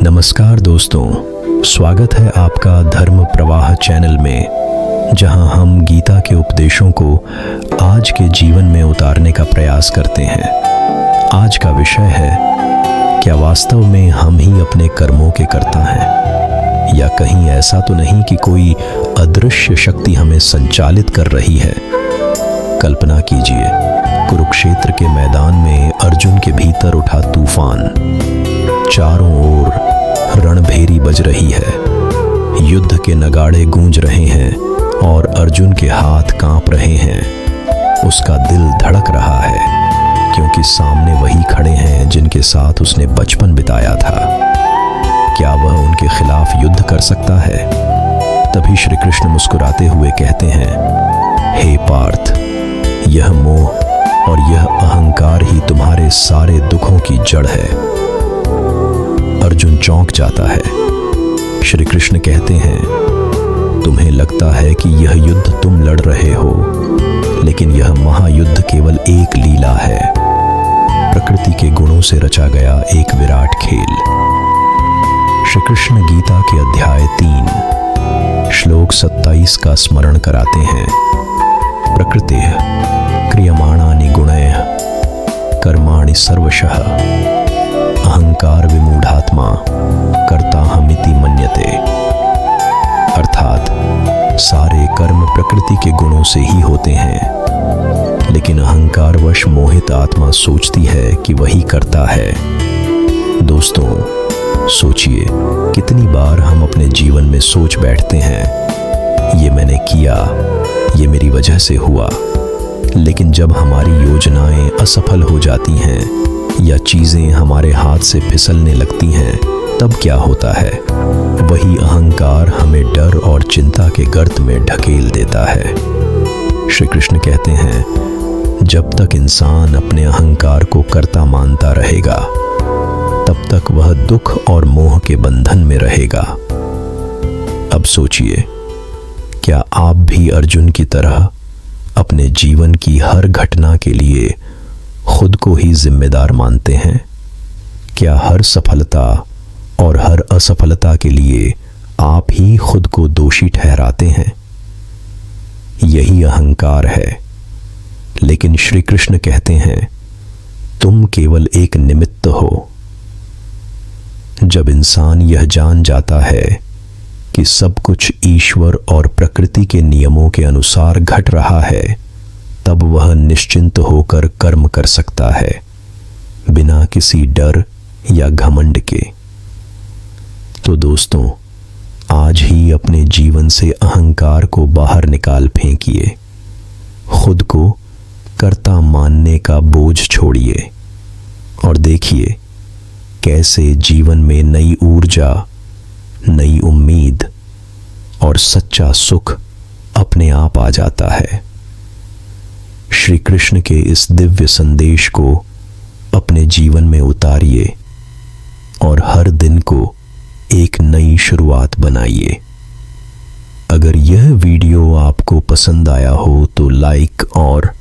नमस्कार दोस्तों, स्वागत है आपका धर्म प्रवाह चैनल में, जहां हम गीता के उपदेशों को आज के जीवन में उतारने का प्रयास करते हैं। आज का विषय है, क्या वास्तव में हम ही अपने कर्मों के कर्ता हैं, या कहीं ऐसा तो नहीं कि कोई अदृश्य शक्ति हमें संचालित कर रही है। कल्पना कीजिए, कुरुक्षेत्र के मैदान में अर्जुन के भीतर उठा तूफान। चारों ओर रणभेरी बज रही है, युद्ध के नगाड़े गूंज रहे हैं और अर्जुन के हाथ कांप रहे हैं। उसका दिल धड़क रहा है, क्योंकि सामने वही खड़े हैं जिनके साथ उसने बचपन बिताया था। क्या वह उनके खिलाफ युद्ध कर सकता है? तभी श्री कृष्ण मुस्कुराते हुए कहते हैं, हे पार्थ, यह मोह और यह अहंकार ही तुम्हारे सारे दुखों की जड़ है। अर्जुन चौंक जाता है। श्री कृष्ण कहते हैं, तुम्हें लगता है कि यह युद्ध तुम लड़ रहे हो, लेकिन यह महायुद्ध केवल एक लीला है, प्रकृति के गुणों से रचा गया एक विराट खेल। श्री कृष्ण गीता के अध्याय 3 श्लोक 27 का स्मरण कराते हैं। प्रकृतिः क्रियमाणानि गुणैः कर्माणि सर्वशः अहंकार विमूढ़ात्मा कर्ताहमिति मन्यते। अर्थात सारे कर्म प्रकृति के गुणों से ही होते हैं, लेकिन अहंकारवश मोहित आत्मा सोचती है कि वही करता है। दोस्तों, सोचिए, कितनी बार हम अपने जीवन में सोच बैठते हैं, ये मैंने किया, ये मेरी वजह से हुआ। लेकिन जब हमारी योजनाएं असफल हो जाती हैं या चीजें हमारे हाथ से फिसलने लगती हैं, तब क्या होता है? वही अहंकार हमें डर और चिंता के गर्त में ढकेल देता है। श्री कृष्ण कहते हैं, जब तक इंसान अपने अहंकार को कर्ता मानता रहेगा, तब तक वह दुख और मोह के बंधन में रहेगा। अब सोचिए, क्या आप भी अर्जुन की तरह अपने जीवन की हर घटना के लिए खुद को ही जिम्मेदार मानते हैं? क्या हर सफलता और हर असफलता के लिए आप ही खुद को दोषी ठहराते हैं? यही अहंकार है। लेकिन श्री कृष्ण कहते हैं, तुम केवल एक निमित्त हो। जब इंसान यह जान जाता है कि सब कुछ ईश्वर और प्रकृति के नियमों के अनुसार घट रहा है, तब वह निश्चिंत होकर कर्म कर सकता है, बिना किसी डर या घमंड के। तो दोस्तों, आज ही अपने जीवन से अहंकार को बाहर निकाल फेंकिए, खुद को कर्ता मानने का बोझ छोड़िए और देखिए कैसे जीवन में नई ऊर्जा, नई उम्मीद और सच्चा सुख अपने आप आ जाता है। श्री कृष्ण के इस दिव्य संदेश को अपने जीवन में उतारिए और हर दिन को एक नई शुरुआत बनाइए। अगर यह वीडियो आपको पसंद आया हो तो लाइक और